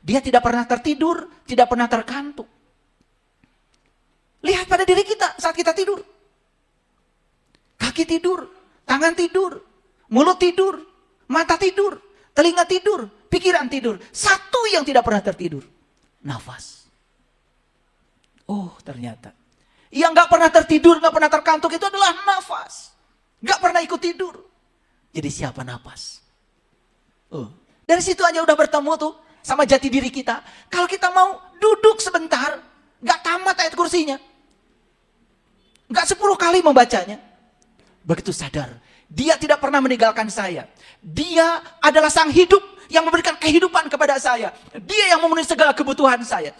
Dia tidak pernah tertidur, tidak pernah terkantuk. Lihat pada diri kita saat kita tidur. Kaki tidur, tangan tidur, mulut tidur, mata tidur, telinga tidur, pikiran tidur. Satu yang tidak pernah tertidur, nafas. Oh, ternyata yang gak pernah tertidur, gak pernah terkantuk itu adalah nafas. Gak pernah ikut tidur. Jadi siapa nafas? Oh, dari situ aja udah bertemu tuh sama jati diri kita. Kalau kita mau duduk sebentar, gak tamat ayat kursinya. Gak 10 kali membacanya. Begitu sadar, dia tidak pernah meninggalkan saya. Dia adalah sang hidup yang memberikan kehidupan kepada saya. Dia yang memenuhi segala kebutuhan saya.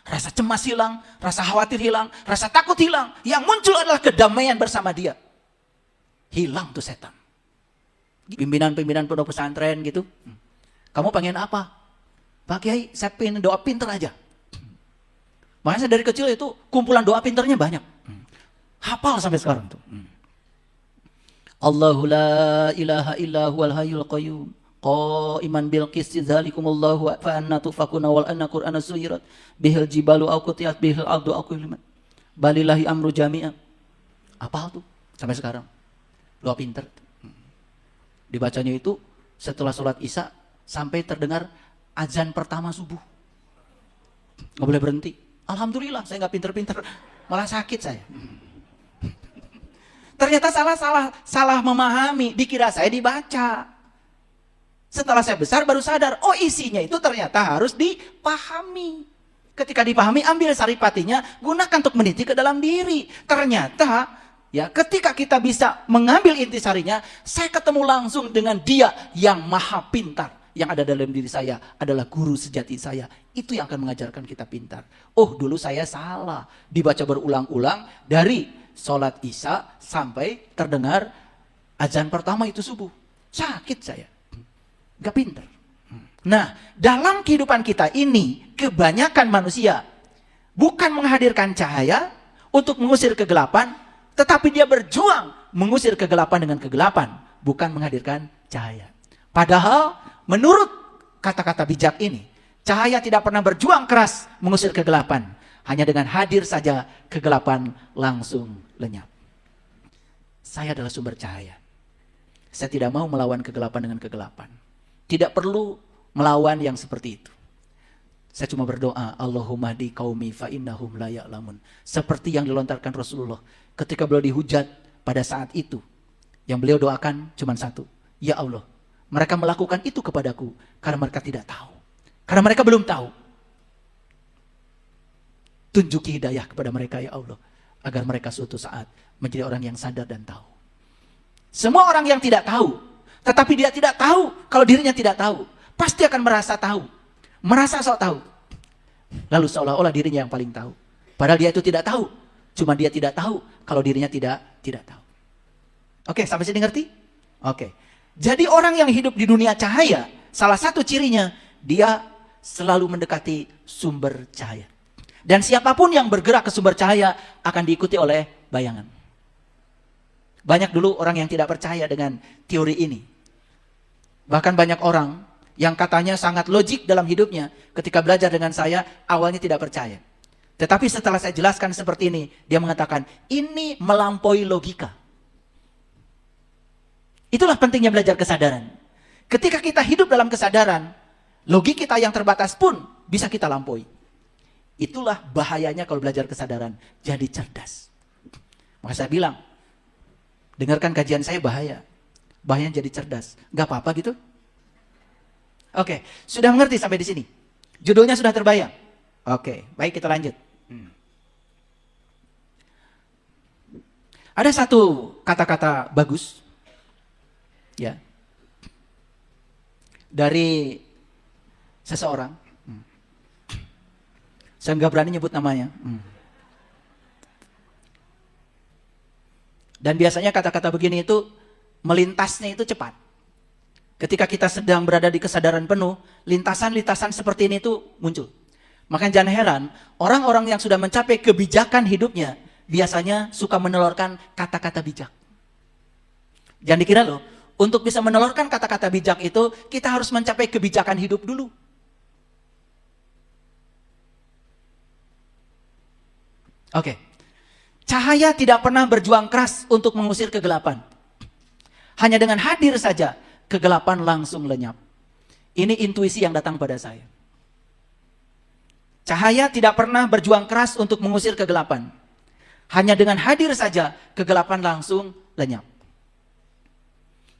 Rasa cemas hilang, rasa khawatir hilang, rasa takut hilang. Yang muncul adalah kedamaian bersama dia. Hilang tuh setan. Pimpinan-pimpinan pondok pesantren gitu. Kamu pengen apa? Pak Kiai, saya pengen doa pinter aja. Makanya saya dari kecil itu kumpulan doa pinternya banyak. Hafal sampai sekarang tuh. Allahu la ilaha illa huwal hayyul qayyum. Qaiman bil qisti dzalikumullahu fa anna tufakuna wal anna qur'ana suyirat bihil jibalu au qutiyat bihil ardu au kulimat. Balillahi amru jami'a. Hafal tuh sampai sekarang. Doa pinter. Dibacanya itu setelah sholat Isya sampai terdengar azan pertama subuh. Nggak boleh berhenti. Alhamdulillah saya nggak pinter-pinter, malah sakit saya. Ternyata salah memahami, dikira saya dibaca. Setelah saya besar baru sadar, oh isinya itu ternyata harus dipahami. Ketika dipahami, ambil saripatinya, gunakan untuk meniti ke dalam diri. Ternyata ya, ketika kita bisa mengambil intisarinya, saya ketemu langsung dengan dia yang maha pintar. Yang ada dalam diri saya adalah guru sejati saya. Itu yang akan mengajarkan kita pintar. Oh, dulu saya salah. Dibaca berulang-ulang dari sholat Isya sampai terdengar azan pertama itu subuh. Sakit saya. Gak pintar. Nah, dalam kehidupan kita ini, kebanyakan manusia bukan menghadirkan cahaya untuk mengusir kegelapan, tetapi dia berjuang mengusir kegelapan dengan kegelapan, bukan menghadirkan cahaya. Padahal menurut kata-kata bijak ini, cahaya tidak pernah berjuang keras mengusir kegelapan. Hanya dengan hadir saja kegelapan langsung lenyap. Saya adalah sumber cahaya. Saya tidak mau melawan kegelapan dengan kegelapan. Tidak perlu melawan yang seperti itu. Saya cuma berdoa, Allahumma di qaumi fa innahum la ya'lamun. Seperti yang dilontarkan Rasulullah ketika beliau dihujat pada saat itu. Yang beliau doakan cuma satu. Ya Allah, mereka melakukan itu kepadaku karena mereka tidak tahu. Karena mereka belum tahu. Tunjuki hidayah kepada mereka ya Allah. Agar mereka suatu saat menjadi orang yang sadar dan tahu. Semua orang yang tidak tahu, tetapi dia tidak tahu kalau dirinya tidak tahu, pasti akan merasa tahu. Merasa sok tahu. Lalu seolah-olah dirinya yang paling tahu. Padahal dia itu tidak tahu. Cuma dia tidak tahu kalau dirinya tidak tahu. Oke, sampai sini ngerti? Oke. Jadi orang yang hidup di dunia cahaya, salah satu cirinya, dia selalu mendekati sumber cahaya. Dan siapapun yang bergerak ke sumber cahaya akan diikuti oleh bayangan. Banyak dulu orang yang tidak percaya dengan teori ini. Bahkan banyak orang yang katanya sangat logik dalam hidupnya, ketika belajar dengan saya, awalnya tidak percaya. Tetapi setelah saya jelaskan seperti ini, dia mengatakan, ini melampaui logika. Itulah pentingnya belajar kesadaran. Ketika kita hidup dalam kesadaran, logik kita yang terbatas pun bisa kita lampaui. Itulah bahayanya kalau belajar kesadaran, jadi cerdas. Maka saya bilang, dengarkan kajian saya bahaya. Bahayanya jadi cerdas. Gak apa-apa gitu? Oke, sudah mengerti sampai di sini? Judulnya sudah terbayang? Oke, baik kita lanjut. Ada satu kata-kata bagus. Ya. Dari seseorang. Saya nggak berani nyebut namanya. Dan biasanya kata-kata begini itu melintasnya itu cepat. Ketika kita sedang berada di kesadaran penuh, lintasan-lintasan seperti ini itu muncul. Makanya jangan heran, orang-orang yang sudah mencapai kebijakan hidupnya, biasanya suka menelurkan kata-kata bijak. Jangan dikira loh, Untuk bisa menelurkan kata-kata bijak itu, kita harus mencapai kebijakan hidup dulu. Oke. Cahaya tidak pernah berjuang keras untuk mengusir kegelapan. Hanya dengan hadir saja, kegelapan langsung lenyap. Ini intuisi yang datang pada saya. Cahaya tidak pernah berjuang keras untuk mengusir kegelapan. Hanya dengan hadir saja, kegelapan langsung lenyap.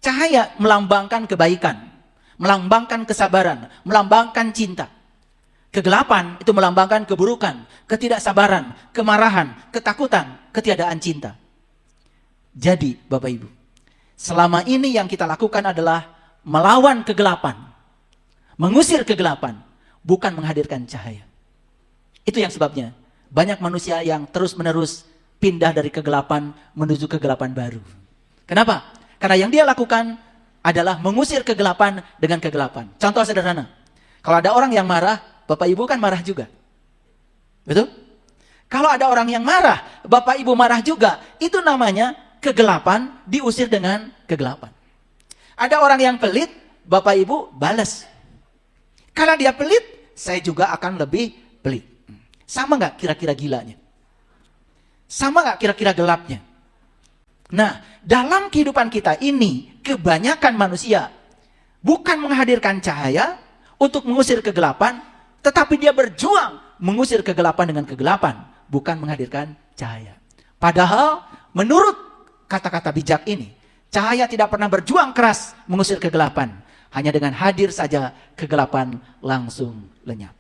Cahaya melambangkan kebaikan, melambangkan kesabaran, melambangkan cinta. Kegelapan itu melambangkan keburukan, ketidaksabaran, kemarahan, ketakutan, ketiadaan cinta. Jadi, Bapak Ibu, selama ini yang kita lakukan adalah melawan kegelapan, mengusir kegelapan, bukan menghadirkan cahaya. Itu yang sebabnya banyak manusia yang terus-menerus pindah dari kegelapan menuju kegelapan baru. Kenapa? Karena yang dia lakukan adalah mengusir kegelapan dengan kegelapan. Contoh sederhana. Kalau ada orang yang marah, Bapak Ibu kan marah juga. Betul? Kalau ada orang yang marah, Bapak Ibu marah juga. Itu namanya kegelapan diusir dengan kegelapan. Ada orang yang pelit, Bapak Ibu balas. Kalau dia pelit, saya juga akan lebih pelit. Sama nggak kira-kira gilanya? Sama nggak kira-kira gelapnya? Nah, dalam kehidupan kita ini, kebanyakan manusia bukan menghadirkan cahaya untuk mengusir kegelapan, tetapi dia berjuang mengusir kegelapan dengan kegelapan, bukan menghadirkan cahaya. Padahal, menurut kata-kata bijak ini, cahaya tidak pernah berjuang keras mengusir kegelapan. Hanya dengan hadir saja, kegelapan langsung lenyap.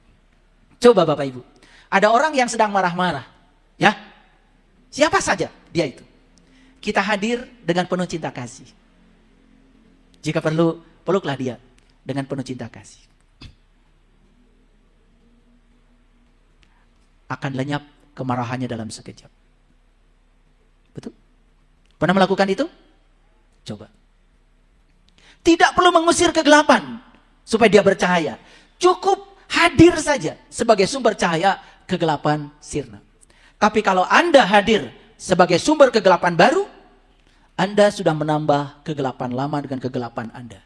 Coba Bapak Ibu. Ada orang yang sedang marah-marah, ya. Siapa saja dia itu. Kita hadir dengan penuh cinta kasih. Jika perlu, peluklah dia dengan penuh cinta kasih. Akan lenyap kemarahannya dalam sekejap. Betul? Pernah melakukan itu? Coba. Tidak perlu mengusir kegelapan supaya dia bercahaya. Cukup hadir saja sebagai sumber cahaya, kegelapan sirna. Tapi kalau Anda hadir sebagai sumber kegelapan baru, Anda sudah menambah kegelapan lama dengan kegelapan Anda.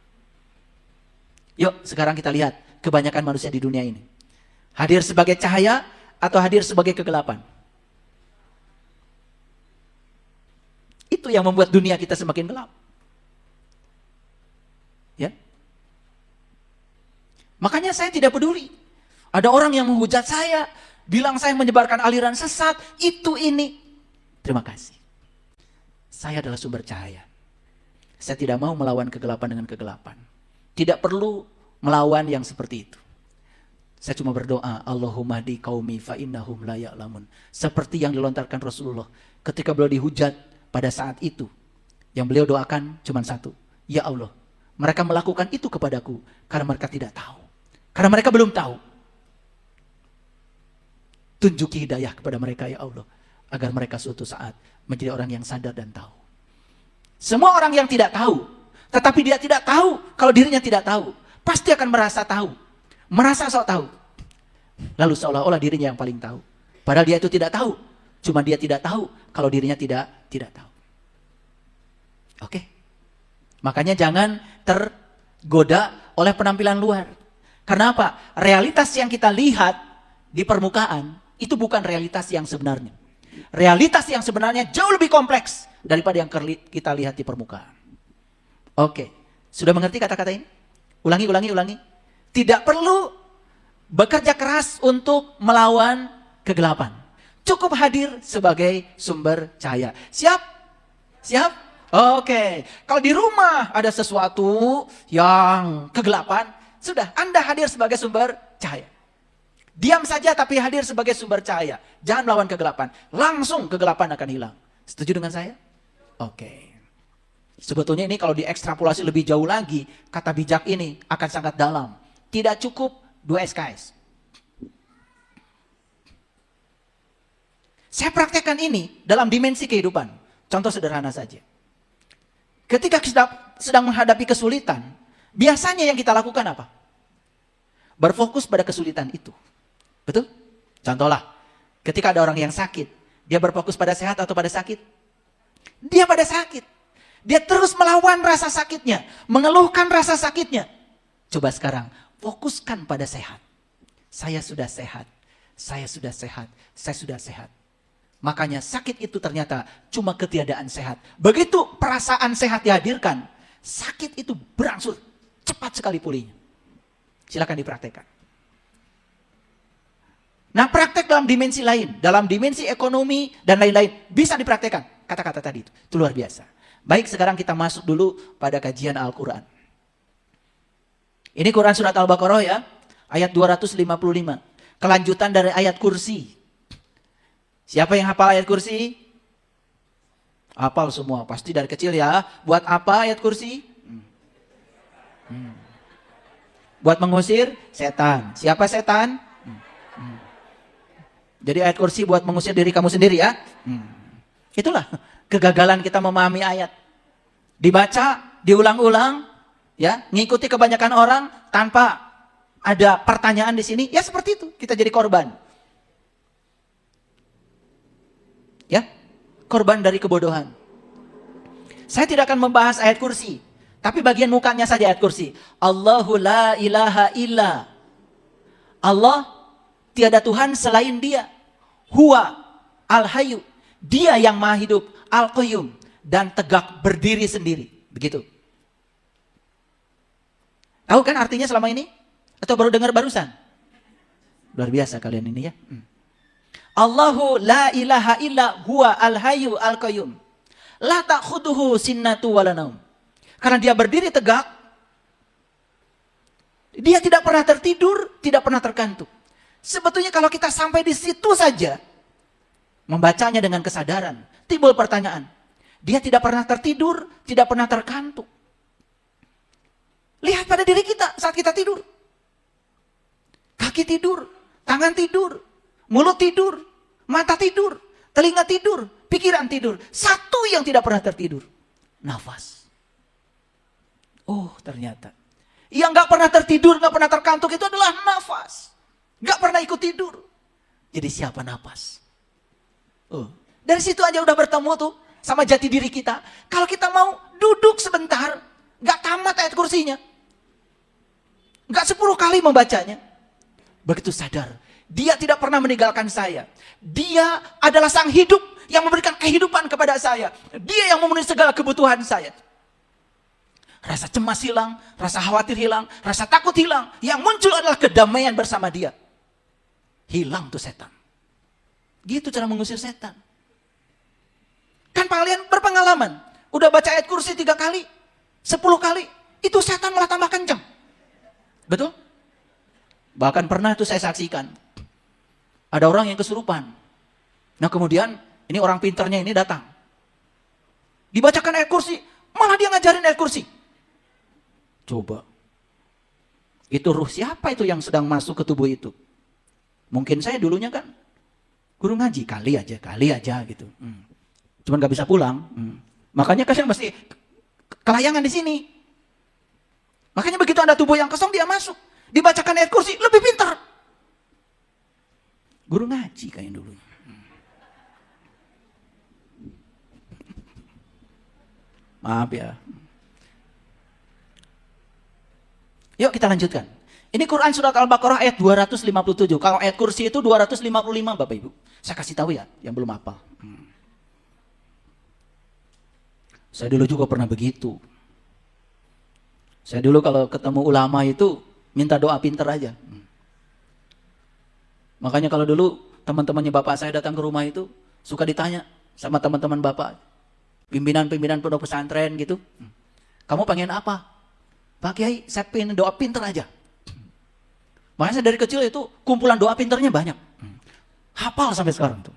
Yuk, sekarang kita lihat kebanyakan manusia di dunia ini. Hadir sebagai cahaya atau hadir sebagai kegelapan? Itu yang membuat dunia kita semakin gelap. Ya. Makanya saya tidak peduli. Ada orang yang menghujat saya, bilang saya menyebarkan aliran sesat, itu ini. Terima kasih. Saya adalah sumber cahaya. Saya tidak mau melawan kegelapan dengan kegelapan. Tidak perlu melawan yang seperti itu. Saya cuma berdoa, Allahumma di qaumi fa innahum la ya'lamun. Seperti yang dilontarkan Rasulullah ketika beliau dihujat pada saat itu. Yang beliau doakan cuma satu. Ya Allah, mereka melakukan itu kepadaku karena mereka tidak tahu. Karena mereka belum tahu. Tunjuki hidayah kepada mereka ya Allah. Agar mereka suatu saat menjadi orang yang sadar dan tahu. Semua orang yang tidak tahu. Tetapi dia tidak tahu kalau dirinya tidak tahu. Pasti akan merasa tahu. Merasa sok tahu. Lalu seolah-olah dirinya yang paling tahu. Padahal dia itu tidak tahu. Cuma dia tidak tahu kalau dirinya tidak tahu. Oke. Makanya jangan tergoda oleh penampilan luar. Karena apa? Realitas yang kita lihat di permukaan itu bukan realitas yang sebenarnya. Realitas yang sebenarnya jauh lebih kompleks daripada yang kita lihat di permukaan. Oke. Sudah mengerti kata-kata ini? Ulangi. Tidak perlu bekerja keras untuk melawan kegelapan. Cukup hadir sebagai sumber cahaya. Siap? Siap? Oke. Kalau di rumah ada sesuatu yang kegelapan, sudah Anda hadir sebagai sumber cahaya. Diam saja tapi hadir sebagai sumber cahaya. Jangan melawan kegelapan. Langsung kegelapan akan hilang. Setuju dengan saya? Oke. Sebetulnya ini kalau diekstrapolasi lebih jauh lagi, kata bijak ini akan sangat dalam. Tidak cukup 2 SKS. Saya praktekkan ini dalam dimensi kehidupan. Contoh sederhana saja. Ketika kita sedang menghadapi kesulitan, biasanya yang kita lakukan apa? Berfokus pada kesulitan itu. Betul? Contohlah, ketika ada orang yang sakit, dia berfokus pada sehat atau pada sakit? Dia pada sakit. Dia terus melawan rasa sakitnya, mengeluhkan rasa sakitnya. Coba sekarang, fokuskan pada sehat. Saya sudah sehat, saya sudah sehat, saya sudah sehat. Makanya sakit itu ternyata cuma ketiadaan sehat. Begitu perasaan sehat dihadirkan, sakit itu berangsur cepat sekali pulihnya. Silakan dipraktekkan. Nah, praktek dalam dimensi lain, dalam dimensi ekonomi dan lain-lain, bisa dipraktekkan. Kata-kata tadi itu luar biasa. Baik, sekarang kita masuk dulu pada kajian Al-Quran. Ini Quran Surat Al-Baqarah ya, ayat 255. Kelanjutan dari ayat kursi. Siapa yang hafal ayat kursi? Hafal semua, pasti dari kecil ya. Buat apa ayat kursi? Buat mengusir setan. Siapa setan? Jadi ayat kursi buat mengusir diri kamu sendiri ya. Itulah kegagalan kita memahami ayat. Dibaca, diulang-ulang, ya, ngikuti kebanyakan orang tanpa ada pertanyaan di sini, ya seperti itu. Kita jadi korban. Ya, korban dari kebodohan. Saya tidak akan membahas ayat kursi, tapi bagian mukanya saja ayat kursi. Allahu la ilaha illa. Allah tiada Tuhan selain Dia. Huwa al-hayyu. Dia yang maha hidup, al-qayyum, dan tegak berdiri sendiri. Begitu. Tahu kan artinya selama ini? Atau baru dengar barusan? Luar biasa kalian ini ya. Allahu la ilaha illa huwa al-hayyu al-qayyum. La ta'khuduhu sinnatu wala naum. Karena Dia berdiri tegak, Dia tidak pernah tertidur, tidak pernah terkantuk. Sebetulnya kalau kita sampai di situ saja, membacanya dengan kesadaran, timbul pertanyaan. Dia tidak pernah tertidur, tidak pernah terkantuk. Lihat pada diri kita saat kita tidur. Kaki tidur, tangan tidur, mulut tidur, mata tidur, telinga tidur, pikiran tidur. Satu yang tidak pernah tertidur, nafas. Oh, ternyata yang gak pernah tertidur, gak pernah terkantuk itu adalah nafas. Gak pernah ikut tidur. Jadi siapa nafas? Dari situ aja udah bertemu tuh sama jati diri kita. Kalau kita mau duduk sebentar, gak tamat ayat kursinya. Gak 10 kali membacanya. Begitu sadar, Dia tidak pernah meninggalkan saya. Dia adalah sang hidup yang memberikan kehidupan kepada saya. Dia yang memenuhi segala kebutuhan saya. Rasa cemas hilang, rasa khawatir hilang, rasa takut hilang. Yang muncul adalah kedamaian bersama Dia. Hilang tuh setan. Gitu cara mengusir setan. Kan kalian berpengalaman. Udah baca ayat kursi 3 kali, 10 kali. Itu setan malah tambah kencang. Betul? Bahkan pernah itu saya saksikan. Ada orang yang kesurupan. Nah kemudian, ini orang pinternya ini datang. Dibacakan ayat kursi, malah dia ngajarin ayat kursi. Coba. Itu ruh siapa itu yang sedang masuk ke tubuh itu? Mungkin saya dulunya kan guru ngaji, kali aja gitu. Cuman gak bisa pulang. Makanya kalian mesti kelayangan di sini. Makanya begitu ada tubuh yang kosong, dia masuk. Dibacakan ayat kursi, lebih pintar. Guru ngaji kayak dulu. Maaf ya. Yuk kita lanjutkan. Ini Quran Surat Al-Baqarah ayat 257. Kalau ayat kursi itu 255 Bapak Ibu. Saya kasih tahu ya, yang belum hafal. Saya dulu juga pernah begitu. Saya dulu kalau ketemu ulama itu minta doa pinter aja. Makanya kalau dulu teman-temannya bapak saya datang ke rumah itu suka ditanya sama teman-teman bapak. Pimpinan-pimpinan pondok pesantren gitu. Kamu pengen apa? Pak Kiai, saya pengen doa pinter aja. Makanya saya dari kecil itu kumpulan doa pinternya banyak. Hafal sampai sekarang tuh.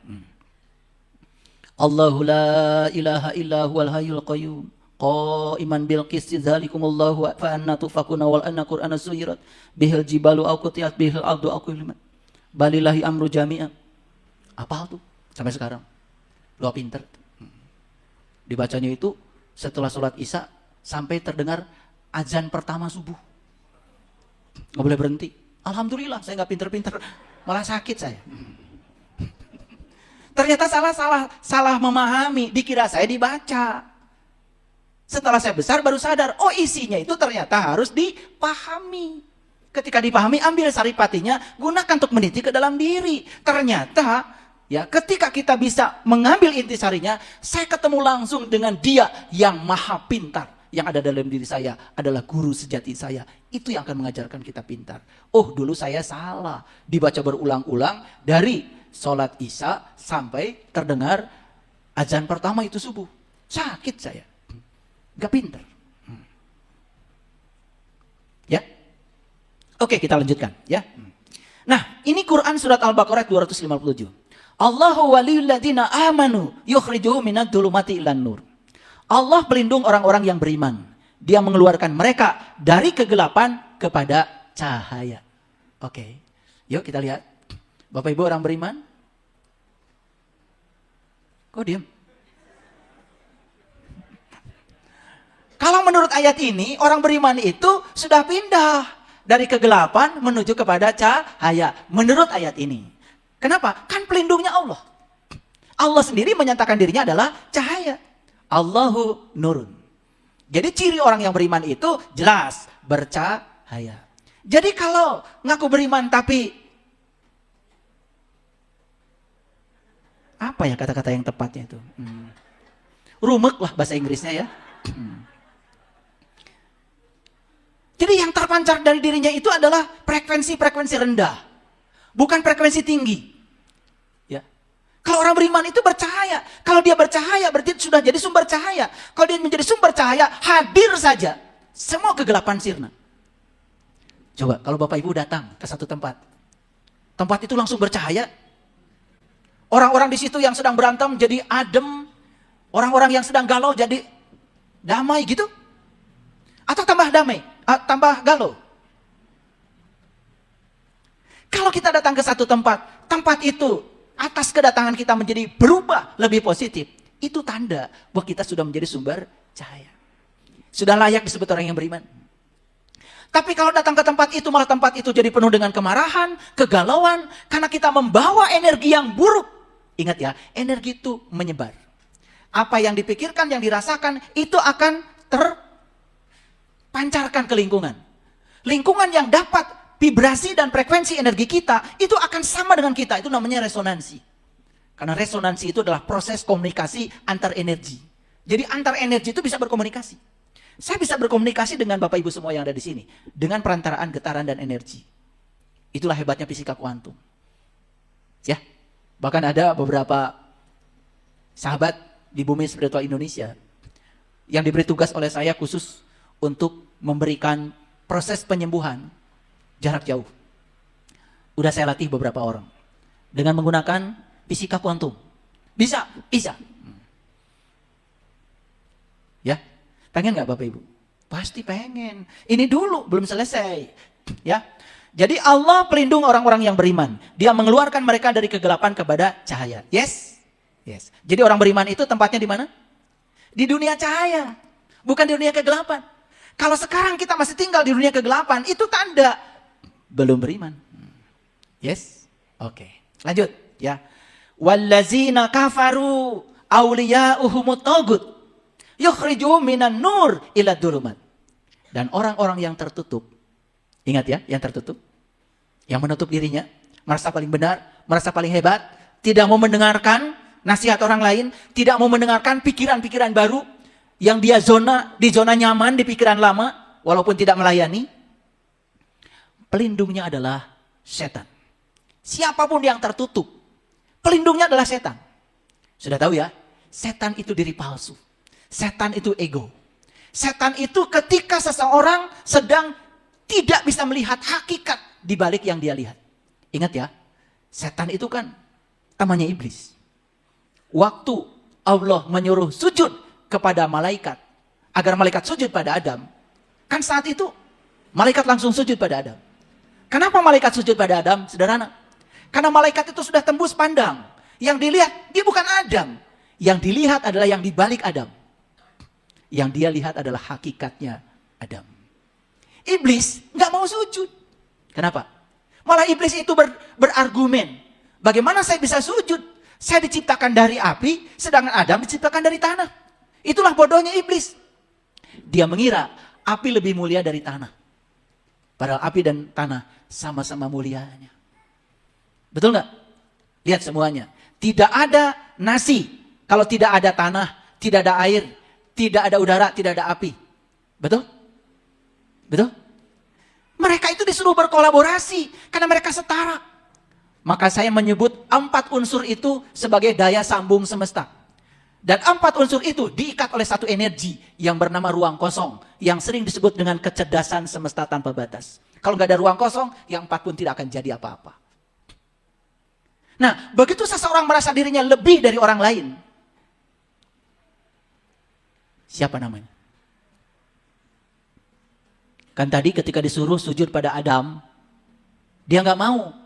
Allahu la ilaha illa huwal hayyul qayyum. Qaiman bil qisti dzalikumullahu fa anna tufakuna wal anna qur'ana suyirat bihil jibalu au qutiyat bihil ardu au kulimat. Balillahi amru jami'a. Hafal tuh sampai sekarang. Doa pinter. Dibacanya itu setelah sholat Isya sampai terdengar azan pertama subuh. Nggak boleh berhenti. Alhamdulillah saya nggak pinter-pinter, malah sakit saya. Ternyata salah memahami, dikira saya dibaca. Setelah saya besar baru sadar, oh isinya itu ternyata harus dipahami. Ketika dipahami, ambil saripatinya, gunakan untuk meniti ke dalam diri. Ternyata, ya, ketika kita bisa mengambil intisarinya, saya ketemu langsung dengan Dia yang maha pintar. Yang ada dalam diri saya adalah guru sejati saya. Itu yang akan mengajarkan kita pintar. Oh, dulu saya salah. Dibaca berulang-ulang dari sholat isya sampai terdengar azan pertama itu subuh. Sakit saya. Gak pintar. Ya. Oke, kita lanjutkan. Ya. Nah, ini Quran surat Al-Baqarah 257. Allahu waliyul ladzina amanu yukhrijuhum minadh dhulumati ilan nur. Allah pelindung orang-orang yang beriman. Dia mengeluarkan mereka dari kegelapan kepada cahaya. Oke. Yuk kita lihat. Bapak Ibu orang beriman? Kok diam? Kalau menurut ayat ini, orang beriman itu sudah pindah dari kegelapan menuju kepada cahaya. Menurut ayat ini. Kenapa? Kan pelindungnya Allah. Allah sendiri menyatakan dirinya adalah cahaya. Allahu nurun. Jadi ciri orang yang beriman itu jelas bercahaya. Jadi kalau ngaku beriman tapi apa ya kata-kata yang tepatnya itu? Rumek lah bahasa Inggrisnya ya. Jadi yang terpancar dari dirinya itu adalah frekuensi-frekuensi rendah. Bukan frekuensi tinggi. Ya. Kalau orang beriman itu bercahaya. Kalau dia bercahaya berarti sudah jadi sumber cahaya. Kalau dia menjadi sumber cahaya, hadir saja semua kegelapan sirna. Coba kalau Bapak Ibu datang ke satu tempat. Tempat itu langsung bercahaya. Orang-orang di situ yang sedang berantem jadi adem. Orang-orang yang sedang galau jadi damai gitu. Atau tambah damai, tambah galau. Kalau kita datang ke satu tempat, tempat itu atas kedatangan kita menjadi berubah lebih positif. Itu tanda bahwa kita sudah menjadi sumber cahaya. Sudah layak disebut orang yang beriman. Tapi kalau datang ke tempat itu, malah tempat itu jadi penuh dengan kemarahan, kegalauan. Karena kita membawa energi yang buruk. Ingat ya, energi itu menyebar. Apa yang dipikirkan, yang dirasakan, itu akan terpancarkan ke lingkungan. Lingkungan yang dapat vibrasi dan frekuensi energi kita, itu akan sama dengan kita. Itu namanya resonansi. Karena resonansi itu adalah proses komunikasi antar energi. Jadi antar energi itu bisa berkomunikasi. Saya bisa berkomunikasi dengan Bapak Ibu semua yang ada di sini. Dengan perantaraan getaran dan energi. Itulah hebatnya fisika kuantum. Ya, bahkan ada beberapa sahabat di bumi spiritual Indonesia yang diberi tugas oleh saya khusus untuk memberikan proses penyembuhan jarak jauh. Udah saya latih beberapa orang dengan menggunakan fisika kuantum. Bisa. Ya, pengen nggak Bapak Ibu? Pasti pengen. Ini dulu belum selesai. Ya, jadi Allah pelindung orang-orang yang beriman. Dia mengeluarkan mereka dari kegelapan kepada cahaya. Yes. Jadi orang beriman itu tempatnya di mana? Di dunia cahaya, bukan di dunia kegelapan. Kalau sekarang kita masih tinggal di dunia kegelapan, itu tanda belum beriman. Yes? Oke. Lanjut ya. Wallazina kafaru awliya'uhumut tagut yukhrijuhum minan nur ila dhulumat. Dan orang-orang yang tertutup, ingat ya, yang tertutup, yang menutup dirinya, merasa paling benar, merasa paling hebat, tidak mau mendengarkan nasihat orang lain, tidak mau mendengarkan pikiran-pikiran baru, yang dia di zona nyaman, di pikiran lama, walaupun tidak melayani, pelindungnya adalah setan. Siapapun yang tertutup, pelindungnya adalah setan. Sudah tahu ya, setan itu diri palsu. Setan itu ego. Setan itu ketika seseorang sedang tidak bisa melihat hakikat di balik yang dia lihat. Ingat ya, setan itu kan temannya iblis. Waktu Allah menyuruh sujud kepada malaikat, agar malaikat sujud pada Adam, kan saat itu malaikat langsung sujud pada Adam. Kenapa malaikat sujud pada Adam? Sederhana. Karena malaikat itu sudah tembus pandang. Yang dilihat, dia bukan Adam. Yang dilihat adalah yang dibalik Adam. Yang dia lihat adalah hakikatnya Adam. Iblis nggak mau sujud. Kenapa? Malah iblis itu berargumen. Bagaimana saya bisa sujud? Saya diciptakan dari api, sedangkan Adam diciptakan dari tanah. Itulah bodohnya iblis. Dia mengira api lebih mulia dari tanah. Padahal api dan tanah sama-sama mulianya. Betul nggak? Lihat semuanya. Tidak ada nasi kalau tidak ada tanah, tidak ada air, tidak ada udara, tidak ada api. Betul? Betul? Mereka itu disuruh berkolaborasi karena mereka setara. Maka saya menyebut 4 unsur itu sebagai daya sambung semesta. Dan 4 unsur itu diikat oleh satu energi yang bernama ruang kosong. Yang sering disebut dengan kecerdasan semesta tanpa batas. Kalau nggak ada ruang kosong, yang 4 pun tidak akan jadi apa-apa. Nah, begitu seseorang merasa dirinya lebih dari orang lain. Siapa namanya? Kan tadi ketika disuruh sujud pada Adam, dia nggak mau.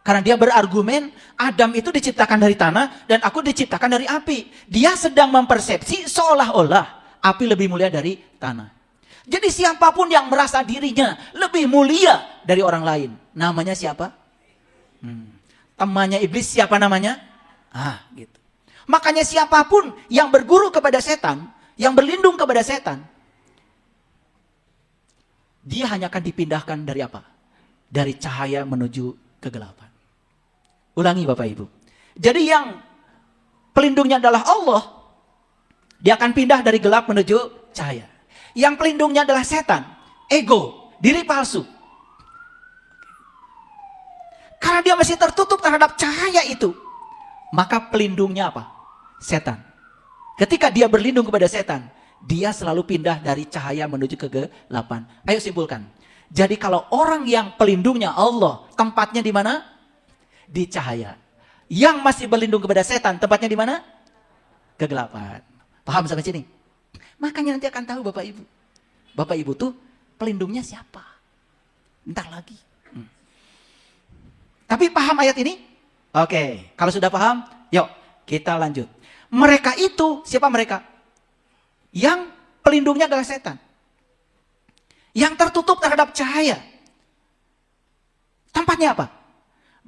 Karena dia berargumen, Adam itu diciptakan dari tanah dan aku diciptakan dari api. Dia sedang mempersepsi seolah-olah api lebih mulia dari tanah. Jadi siapapun yang merasa dirinya lebih mulia dari orang lain, namanya siapa? Temannya iblis siapa namanya? Gitu. Makanya siapapun yang berguru kepada setan, yang berlindung kepada setan, dia hanya akan dipindahkan dari apa? Dari cahaya menuju kegelapan. Ulangi Bapak Ibu. Jadi yang pelindungnya adalah Allah, dia akan pindah dari gelap menuju cahaya. Yang pelindungnya adalah setan, ego, diri palsu. Karena dia masih tertutup terhadap cahaya itu, maka pelindungnya apa? Setan. Ketika dia berlindung kepada setan, dia selalu pindah dari cahaya menuju kegelapan. Ayo simpulkan. Jadi kalau orang yang pelindungnya Allah, tempatnya di mana? Di cahaya. Yang masih berlindung kepada setan, tempatnya di mana? Kegelapan. Paham sampai sini? Makanya nanti akan tahu Bapak Ibu. Bapak Ibu tuh pelindungnya siapa? Bentar lagi. Tapi paham ayat ini? Oke, kalau sudah paham, yuk kita lanjut. Mereka itu, siapa mereka? Yang pelindungnya adalah setan. Yang tertutup terhadap cahaya. Tempatnya apa?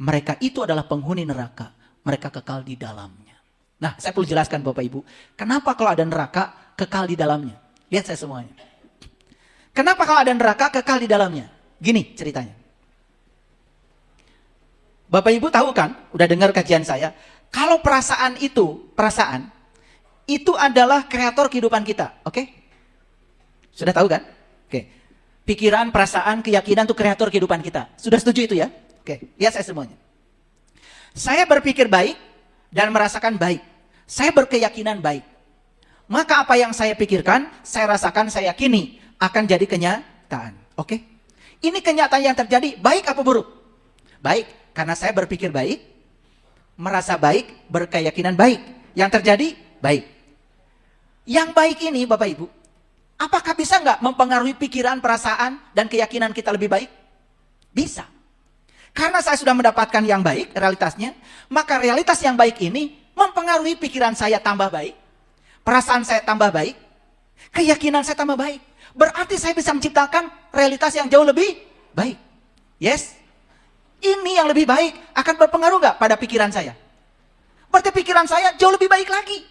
Mereka itu adalah penghuni neraka. Mereka kekal di dalamnya. Nah, saya perlu jelaskan Bapak Ibu. Kenapa kalau ada neraka, kekal di dalamnya? Lihat saya semuanya. Kenapa kalau ada neraka, kekal di dalamnya? Gini ceritanya. Bapak Ibu tahu kan, udah dengar kajian saya. Kalau perasaan itu adalah kreator kehidupan kita. Oke? Sudah tahu kan? Oke. Pikiran, perasaan, keyakinan itu kreator kehidupan kita. Sudah setuju itu ya? Oke, lihat saya semuanya. Saya berpikir baik dan merasakan baik. Saya berkeyakinan baik. Maka apa yang saya pikirkan, saya rasakan, saya yakini akan jadi kenyataan. Oke? Ini kenyataan yang terjadi baik apa buruk? Baik, karena saya berpikir baik, merasa baik, berkeyakinan baik. Yang terjadi baik. Yang baik ini Bapak Ibu, apakah bisa nggak mempengaruhi pikiran, perasaan, dan keyakinan kita lebih baik? Bisa. Karena saya sudah mendapatkan yang baik, realitasnya, maka realitas yang baik ini mempengaruhi pikiran saya tambah baik, perasaan saya tambah baik, keyakinan saya tambah baik. Berarti saya bisa menciptakan realitas yang jauh lebih baik. Yes? Ini yang lebih baik akan berpengaruh nggak pada pikiran saya? Berarti pikiran saya jauh lebih baik lagi.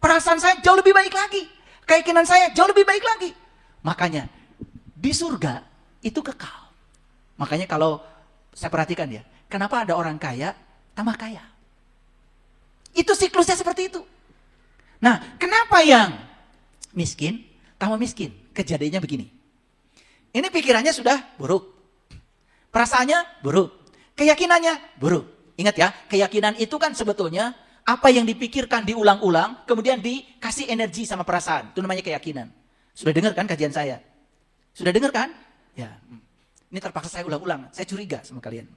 Perasaan saya jauh lebih baik lagi. Keyakinan saya jauh lebih baik lagi. Makanya, di surga itu kekal. Makanya kalau saya perhatikan ya, kenapa ada orang kaya tambah kaya? Itu siklusnya seperti itu. Nah, kenapa yang miskin tambah miskin? Kejadiannya begini. Ini pikirannya sudah buruk. Perasaannya buruk. Keyakinannya buruk. Ingat ya, keyakinan itu kan sebetulnya apa yang dipikirkan diulang-ulang, kemudian dikasih energi sama perasaan. Itu namanya keyakinan. Sudah dengar kan kajian saya? Sudah dengar kan? Ya. Ini terpaksa saya ulang-ulang. Saya curiga sama kalian.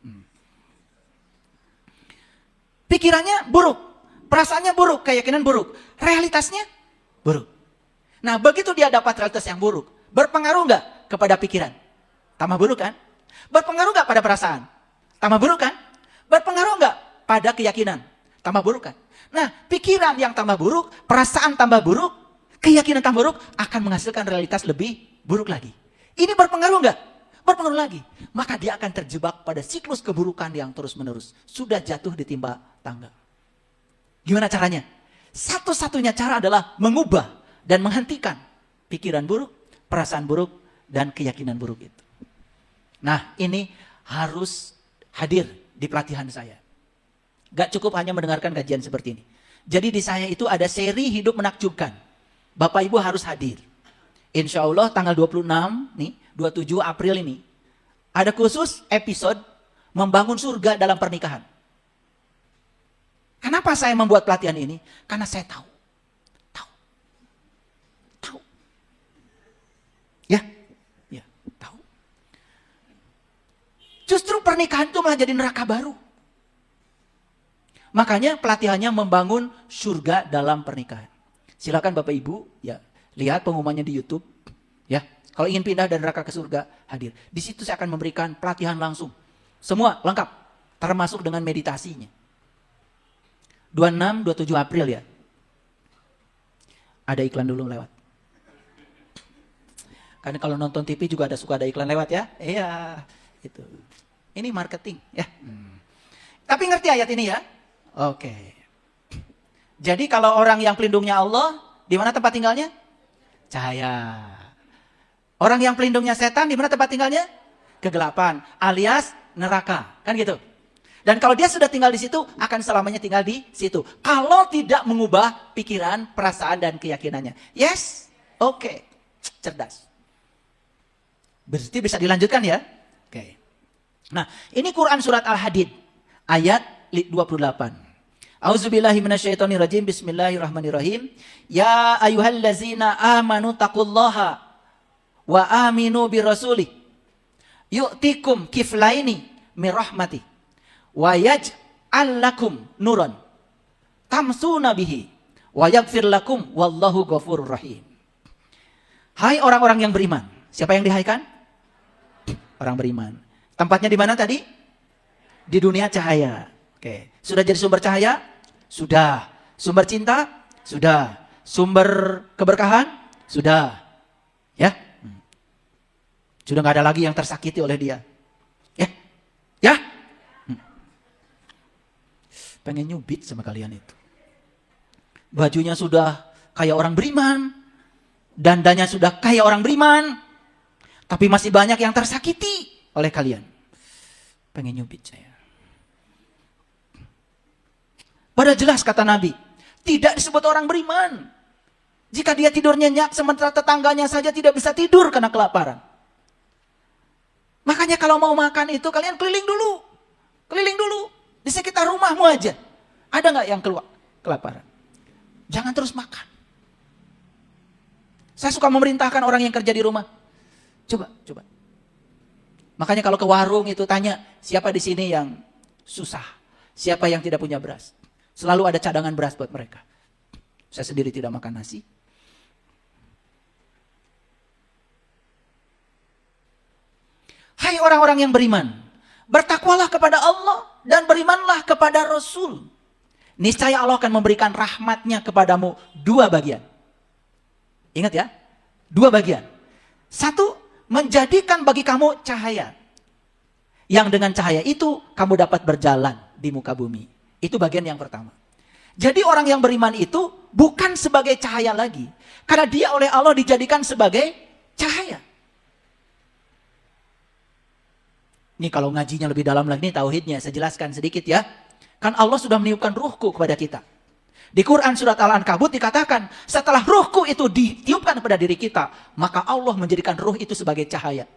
Pikirannya buruk. Perasaannya buruk. Keyakinan buruk. Realitasnya buruk. Nah, begitu dia dapat realitas yang buruk, berpengaruh nggak kepada pikiran? Tambah buruk kan? Berpengaruh nggak pada perasaan? Tambah buruk kan? Berpengaruh nggak pada keyakinan? Tambah buruk kan? Nah, pikiran yang tambah buruk, perasaan tambah buruk, keyakinan tambah buruk, akan menghasilkan realitas lebih buruk lagi. Ini berpengaruh nggak? Berpengaruh lagi. Maka dia akan terjebak pada siklus keburukan yang terus-menerus. Sudah jatuh di timba tangga. Gimana caranya? Satu-satunya cara adalah mengubah dan menghentikan Pikiran buruk, perasaan buruk, dan keyakinan buruk itu. Nah, ini harus hadir di pelatihan saya. Gak cukup hanya mendengarkan kajian seperti ini. Jadi di saya itu ada seri hidup menakjubkan. Bapak Ibu harus hadir. Insya Allah tanggal 26 nih, 27 April ini. Ada khusus episode membangun surga dalam pernikahan. Kenapa saya membuat pelatihan ini? Karena saya tahu. Ya, tahu. Justru pernikahan itu malah jadi neraka baru. Makanya pelatihannya membangun surga dalam pernikahan. Silakan Bapak Ibu, ya, lihat pengumumannya di YouTube, ya. Kalau ingin pindah dari neraka ke surga, hadir. Di situ saya akan memberikan pelatihan langsung. Semua lengkap, termasuk dengan meditasinya. 26, 27 April ya. Ada iklan dulu lewat. Karena kalau nonton TV juga suka ada iklan lewat ya. Iya, itu. Ini marketing ya. Tapi ngerti ayat ini ya? Oke. Jadi kalau orang yang pelindungnya Allah, di mana tempat tinggalnya? Cahaya. Orang yang pelindungnya setan, di mana tempat tinggalnya? Kegelapan, alias neraka, kan gitu. Dan kalau dia sudah tinggal di situ, akan selamanya tinggal di situ. Kalau tidak mengubah pikiran, perasaan, dan keyakinannya. Yes? Oke. Cerdas. Berarti bisa dilanjutkan ya? Oke. Nah, ini Quran surat Al-Hadid, ayat 28. Auzubillahi minasyaitonirrajim. Bismillahirrahmanirrahim. Ya ayyuhallazina amanu taqullaha wa aminu birasulih yu'tikum kiflaini min rahmati wa yaj'al lakum nuran tamsuna bihi wa yaghfir lakum wallahu ghafurur rahim. Hai orang-orang yang beriman. Siapa yang dihaikan? Orang beriman. Tempatnya di mana tadi? Di dunia cahaya. Oke. Sudah jadi sumber cahaya? Sudah. Sumber cinta? Sudah. Sumber keberkahan? Sudah. Ya? Sudah nggak ada lagi yang tersakiti oleh dia. Ya? Ya? Pengen nyubit sama kalian itu. Bajunya sudah kayak orang beriman. Dandanya sudah kayak orang beriman. Tapi masih banyak yang tersakiti oleh kalian. Pengen nyubit saya. Padahal jelas kata Nabi, tidak disebut orang beriman jika dia tidur nyenyak sementara tetangganya saja tidak bisa tidur karena kelaparan. Makanya kalau mau makan itu kalian keliling dulu. Keliling dulu. Di sekitar rumahmu aja. Ada nggak yang keluar kelaparan? Jangan terus makan. Saya suka memerintahkan orang yang kerja di rumah. Coba. Makanya kalau ke warung itu tanya, siapa di sini yang susah? Siapa yang tidak punya beras? Selalu ada cadangan beras buat mereka. Saya sendiri tidak makan nasi. Hai orang-orang yang beriman, bertakwalah kepada Allah dan berimanlah kepada Rasul. Niscaya Allah akan memberikan rahmatnya kepadamu 2 bagian. Ingat ya, 2 bagian. 1, menjadikan bagi kamu cahaya. Yang dengan cahaya itu kamu dapat berjalan di muka bumi. Itu bagian yang pertama. Jadi orang yang beriman itu bukan sebagai cahaya lagi. Karena dia oleh Allah dijadikan sebagai cahaya. Ini kalau ngajinya lebih dalam lagi nih tauhidnya, saya jelaskan sedikit ya. Kan Allah sudah meniupkan ruhku kepada kita. Di Quran surat Al-Ankabut dikatakan, setelah ruhku itu ditiupkan kepada diri kita, maka Allah menjadikan ruh itu sebagai cahaya.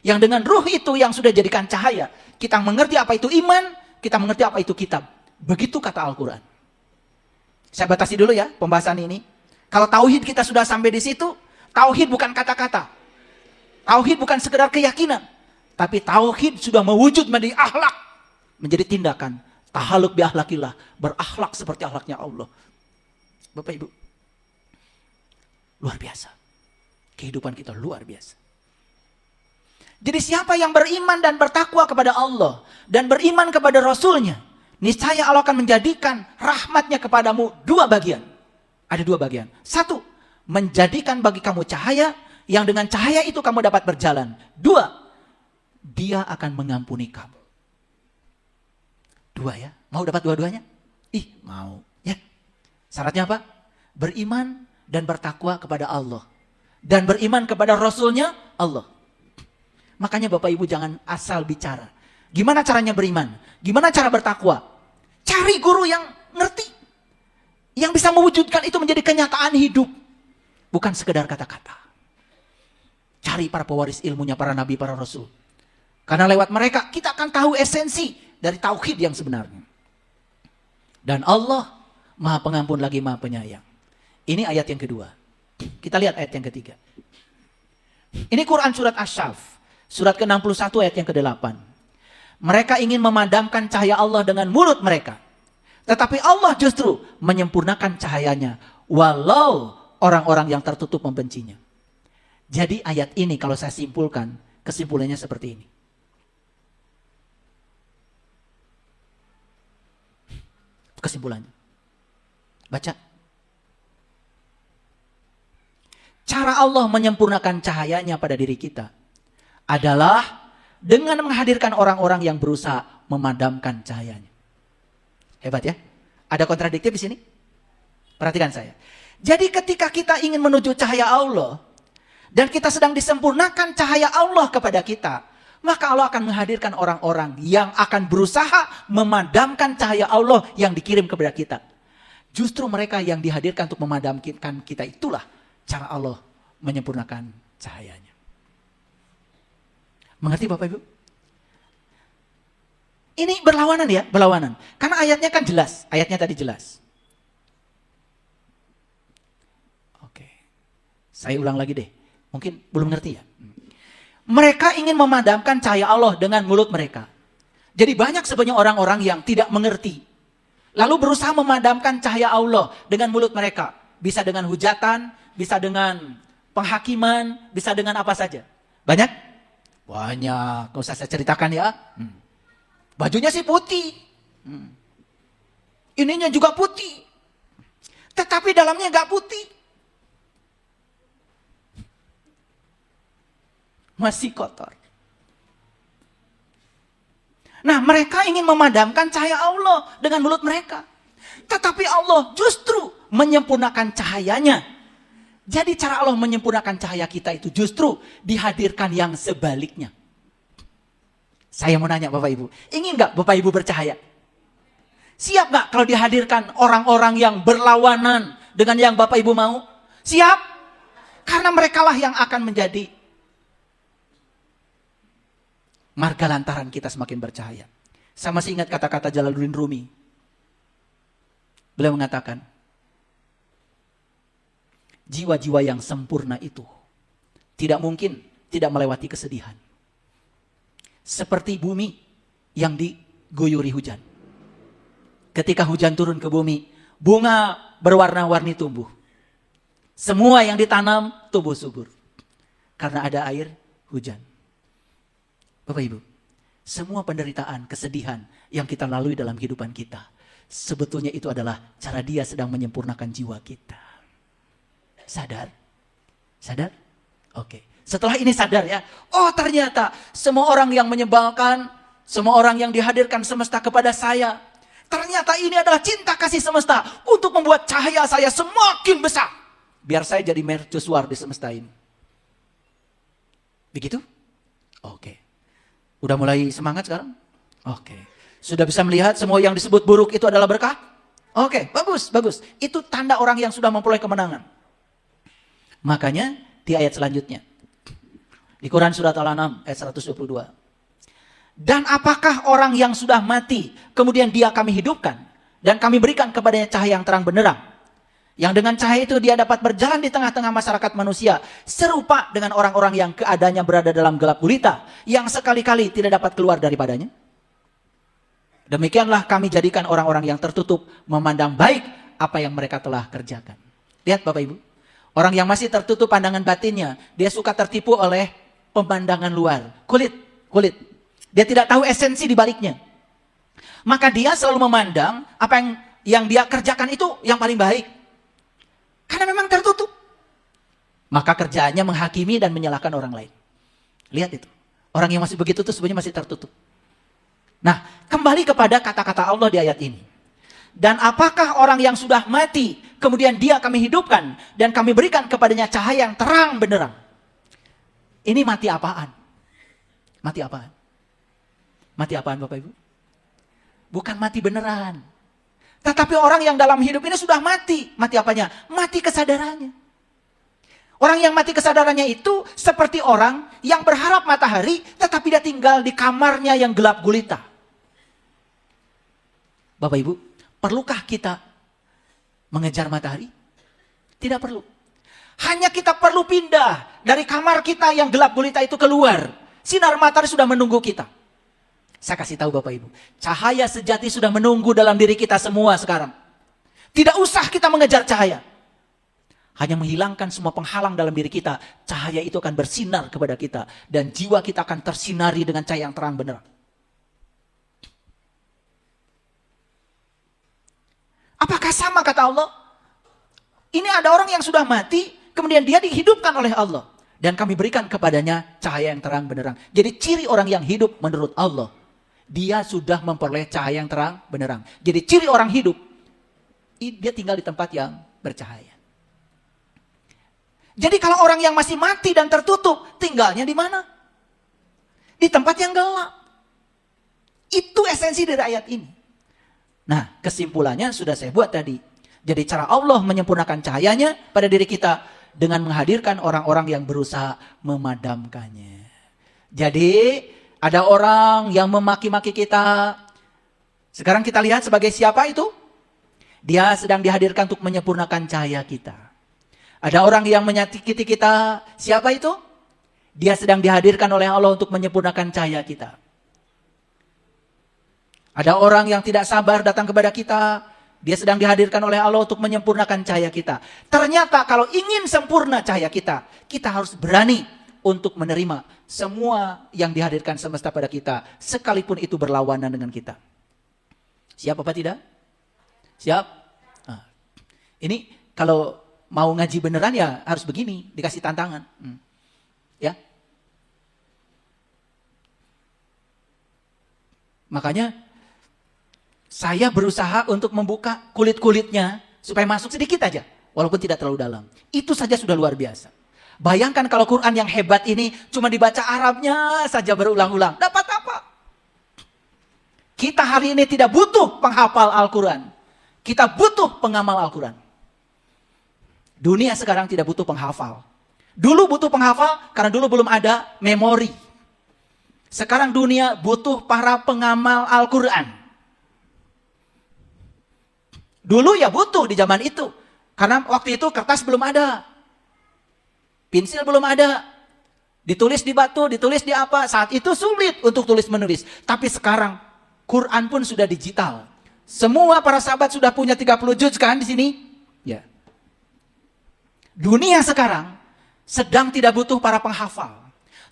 Yang dengan ruh itu yang sudah jadikan cahaya, kita mengerti apa itu iman, kita mengerti apa itu kitab. Begitu kata Al-Quran. Saya batasi dulu ya pembahasan ini. Kalau tauhid kita sudah sampai di situ, tauhid bukan kata-kata. Tauhid bukan sekedar keyakinan. Tapi tauhid sudah mewujud menjadi akhlak. Menjadi tindakan. Tahaluk bi akhlakillah. Berakhlak seperti akhlaknya Allah. Bapak Ibu. Luar biasa. Kehidupan kita luar biasa. Jadi siapa yang beriman dan bertakwa kepada Allah. Dan beriman kepada Rasulnya. Niscaya Allah akan menjadikan rahmatnya kepadamu 2 bagian. Ada 2 bagian. 1, menjadikan bagi kamu cahaya. Yang dengan cahaya itu kamu dapat berjalan. 2, dia akan mengampuni kamu. 2 ya. Mau dapat 2-duanya? Mau. Ya. Syaratnya apa? Beriman dan bertakwa kepada Allah. dan beriman kepada Rasulnya Allah. Makanya Bapak Ibu jangan asal bicara. Gimana caranya beriman? Gimana cara bertakwa? Cari guru yang ngerti. Yang bisa mewujudkan itu menjadi kenyataan hidup. Bukan sekedar kata-kata. Cari para pewaris ilmunya, para nabi, para rasul. Karena lewat mereka kita akan tahu esensi dari tauhid yang sebenarnya. Dan Allah Maha Pengampun lagi Maha Penyayang. Ini ayat yang kedua. Kita lihat ayat yang ketiga. Ini Quran surat Asy-Syaff. Surat ke-61 ayat yang ke-8. Mereka ingin memadamkan cahaya Allah dengan mulut mereka. Tetapi Allah justru menyempurnakan cahayanya. Walau orang-orang yang tertutup membencinya. Jadi ayat ini kalau saya simpulkan, kesimpulannya seperti ini. Kesimpulannya. Baca. Cara Allah menyempurnakan cahayanya pada diri kita adalah dengan menghadirkan orang-orang yang berusaha memadamkan cahayanya. Hebat ya? Ada kontradiktif di sini? Perhatikan saya. Jadi ketika kita ingin menuju cahaya Allah dan kita sedang disempurnakan cahaya Allah kepada kita, maka Allah akan menghadirkan orang-orang yang akan berusaha memadamkan cahaya Allah yang dikirim kepada kita. Justru mereka yang dihadirkan untuk memadamkan kita, itulah cara Allah menyempurnakan cahayanya. Mengerti Bapak Ibu? Ini berlawanan ya, berlawanan. Karena ayatnya kan jelas, ayatnya tadi jelas. Oke, saya ulang lagi deh. Mungkin belum ngerti ya. Mereka ingin memadamkan cahaya Allah dengan mulut mereka. Jadi banyak sebenarnya orang-orang yang tidak mengerti. Lalu berusaha memadamkan cahaya Allah dengan mulut mereka. Bisa dengan hujatan, bisa dengan penghakiman, bisa dengan apa saja. Banyak? Banyak. Gak usah saya ceritakan ya. Bajunya sih putih. Ininya juga putih. Tetapi dalamnya gak putih. Masih kotor. Nah, mereka ingin memadamkan cahaya Allah dengan mulut mereka. Tetapi Allah justru menyempurnakan cahayanya. Jadi cara Allah menyempurnakan cahaya kita itu justru dihadirkan yang sebaliknya. Saya mau nanya Bapak Ibu, ingin gak Bapak Ibu bercahaya? Siap gak kalau dihadirkan orang-orang yang berlawanan dengan yang Bapak Ibu mau? Siap? Karena merekalah yang akan menjadi marga lantaran kita semakin bercahaya. Saya masih ingat kata-kata Jalaluddin Rumi. Beliau mengatakan, jiwa-jiwa yang sempurna itu tidak mungkin tidak melewati kesedihan. Seperti bumi yang diguyuri hujan. Ketika hujan turun ke bumi, bunga berwarna-warni tumbuh. Semua yang ditanam tumbuh subur. Karena ada air hujan. Bapak Ibu, semua penderitaan, kesedihan yang kita lalui dalam kehidupan kita, sebetulnya itu adalah cara Dia sedang menyempurnakan jiwa kita. Sadar? Sadar? Oke. Setelah ini sadar ya, oh ternyata semua orang yang menyebalkan, semua orang yang dihadirkan semesta kepada saya, ternyata ini adalah cinta kasih semesta untuk membuat cahaya saya semakin besar. Biar saya jadi mercusuar di semesta ini. Begitu? Oke. Udah mulai semangat sekarang? Oke. Sudah bisa melihat semua yang disebut buruk itu adalah berkah? Oke, bagus, bagus. Itu tanda orang yang sudah memperoleh kemenangan. Makanya di ayat selanjutnya. Di Quran surat Al-An'am ayat 122. Dan apakah orang yang sudah mati, kemudian dia kami hidupkan, dan kami berikan kepadanya cahaya yang terang benderang. Yang dengan cahaya itu dia dapat berjalan di tengah-tengah masyarakat manusia. Serupa dengan orang-orang yang keadaannya berada dalam gelap gulita. Yang sekali-kali tidak dapat keluar daripadanya. Demikianlah kami jadikan orang-orang yang tertutup memandang baik apa yang mereka telah kerjakan. Lihat Bapak Ibu. Orang yang masih tertutup pandangan batinnya. Dia suka tertipu oleh pemandangan luar. Kulit. Dia tidak tahu esensi di baliknya. Maka dia selalu memandang apa yang dia kerjakan itu yang paling baik. Karena memang tertutup. Maka kerjaannya menghakimi dan menyalahkan orang lain. Lihat itu. Orang yang masih begitu itu sebenarnya masih tertutup. Nah, kembali kepada kata-kata Allah di ayat ini. Dan apakah orang yang sudah mati, kemudian dia kami hidupkan, dan kami berikan kepadanya cahaya yang terang benderang. Ini mati apaan? Mati apaan? Mati apaan Bapak Ibu? Bukan mati beneran. Tetapi orang yang dalam hidup ini sudah mati. Mati apanya? Mati kesadarannya. Orang yang mati kesadarannya itu seperti orang yang berharap matahari, tetapi dia tinggal di kamarnya yang gelap gulita. Bapak Ibu, perlukah kita mengejar matahari? Tidak perlu. Hanya kita perlu pindah dari kamar kita yang gelap gulita itu keluar. Sinar matahari sudah menunggu kita. Saya kasih tahu Bapak Ibu, cahaya sejati sudah menunggu dalam diri kita semua sekarang. Tidak usah kita mengejar cahaya. Hanya menghilangkan semua penghalang dalam diri kita. Cahaya itu akan bersinar kepada kita. Dan jiwa kita akan tersinari dengan cahaya yang terang benderang. Apakah sama kata Allah? Ini ada orang yang sudah mati, kemudian dia dihidupkan oleh Allah. Dan kami berikan kepadanya cahaya yang terang benderang. Jadi ciri orang yang hidup menurut Allah, dia sudah memperoleh cahaya yang terang benderang. Jadi ciri orang hidup, dia tinggal di tempat yang bercahaya. Jadi kalau orang yang masih mati dan tertutup, tinggalnya di mana? Di tempat yang gelap. Itu esensi dari ayat ini. Nah, kesimpulannya sudah saya buat tadi. Jadi cara Allah menyempurnakan cahayanya pada diri kita dengan menghadirkan orang-orang yang berusaha memadamkannya. Jadi ada orang yang memaki-maki kita. Sekarang kita lihat sebagai siapa itu? Dia sedang dihadirkan untuk menyempurnakan cahaya kita. Ada orang yang menyakiti kita. Siapa itu? Dia sedang dihadirkan oleh Allah untuk menyempurnakan cahaya kita. Ada orang yang tidak sabar datang kepada kita. Dia sedang dihadirkan oleh Allah untuk menyempurnakan cahaya kita. Ternyata kalau ingin sempurna cahaya kita, kita harus berani untuk menerima semua yang dihadirkan semesta pada kita, sekalipun itu berlawanan dengan kita. Siap apa tidak? Siap? Nah, ini kalau mau ngaji beneran ya harus begini, dikasih tantangan. Ya. Makanya saya berusaha untuk membuka kulit-kulitnya supaya masuk sedikit aja, walaupun tidak terlalu dalam. Itu saja sudah luar biasa. Bayangkan kalau Quran yang hebat ini cuma dibaca Arabnya saja berulang-ulang. Dapat apa? Kita hari ini tidak butuh penghafal Al-Quran. Kita butuh pengamal Al-Quran. Dunia sekarang tidak butuh penghafal. Dulu butuh penghafal karena dulu belum ada memori. Sekarang dunia butuh para pengamal Al-Quran. Dulu ya butuh di zaman itu. Karena waktu itu kertas belum ada. Pensil belum ada. Ditulis di batu, ditulis di apa. Saat itu sulit untuk tulis menulis. Tapi sekarang Quran pun sudah digital. Semua para sahabat sudah punya 30 juz kan di sini? Ya. Dunia sekarang sedang tidak butuh para penghafal.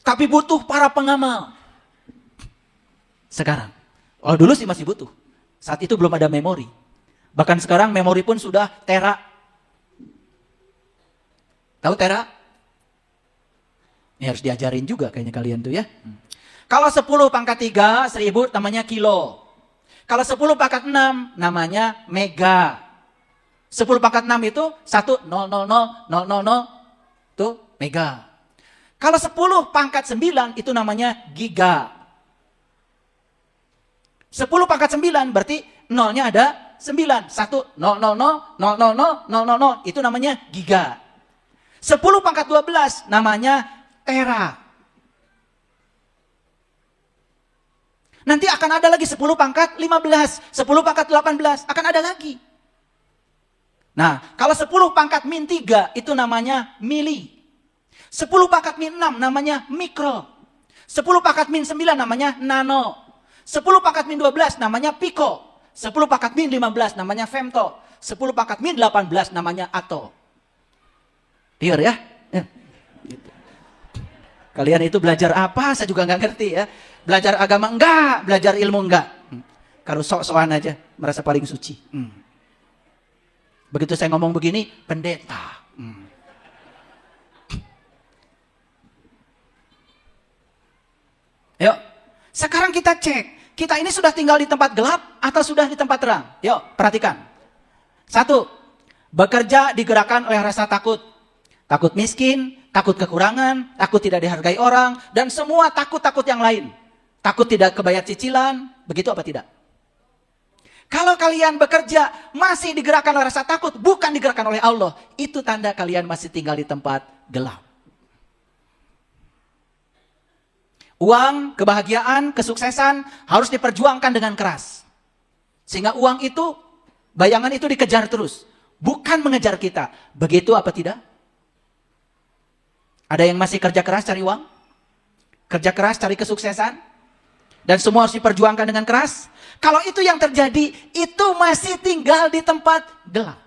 Tapi butuh para pengamal. Sekarang. Kalau dulu sih masih butuh. Saat itu belum ada memori. Bahkan sekarang memori pun sudah tera. Tahu tera? Ini harus diajarin juga kayaknya kalian tuh ya. Kalau 10 pangkat 3, 1000 namanya kilo. Kalau 10 pangkat 6 namanya mega. 10 pangkat 6 itu 1,000,000,000 itu mega. Kalau 10 pangkat 9 itu namanya giga. 10 pangkat 9 berarti nolnya ada 9. 1,000,000,000,000 itu namanya giga. 10 pangkat 12 namanya tera. Nanti akan ada lagi 10 pangkat 15, 10 pangkat 18, akan ada lagi. Nah, kalau 10 pangkat min 3 itu namanya mili. 10 pangkat min 6 namanya mikro. 10 pangkat min 9 namanya nano. 10 pangkat min 12 namanya piko. 10 pangkat min 15 namanya femto. 10 pangkat min 18 namanya ato. Clear ya? Gitu. Kalian itu belajar apa? Saya juga nggak ngerti ya. Belajar agama enggak, belajar ilmu enggak. Kalau sok-sokan aja, merasa paling suci. Begitu saya ngomong begini, pendeta. Yuk, sekarang kita cek. Kita ini sudah tinggal di tempat gelap atau sudah di tempat terang? Yuk, perhatikan. 1. Bekerja digerakkan oleh rasa takut. Takut miskin, takut kekurangan, takut tidak dihargai orang, dan semua takut-takut yang lain. Takut tidak kebayar cicilan, begitu apa tidak? Kalau kalian bekerja masih digerakkan oleh rasa takut, bukan digerakkan oleh Allah, itu tanda kalian masih tinggal di tempat gelap. Uang, kebahagiaan, kesuksesan harus diperjuangkan dengan keras. Sehingga uang itu, bayangan itu dikejar terus. Bukan mengejar kita. Begitu apa tidak? Ada yang masih kerja keras cari uang? Kerja keras cari kesuksesan? Dan semua harus diperjuangkan dengan keras? Kalau itu yang terjadi, itu masih tinggal di tempat gelap.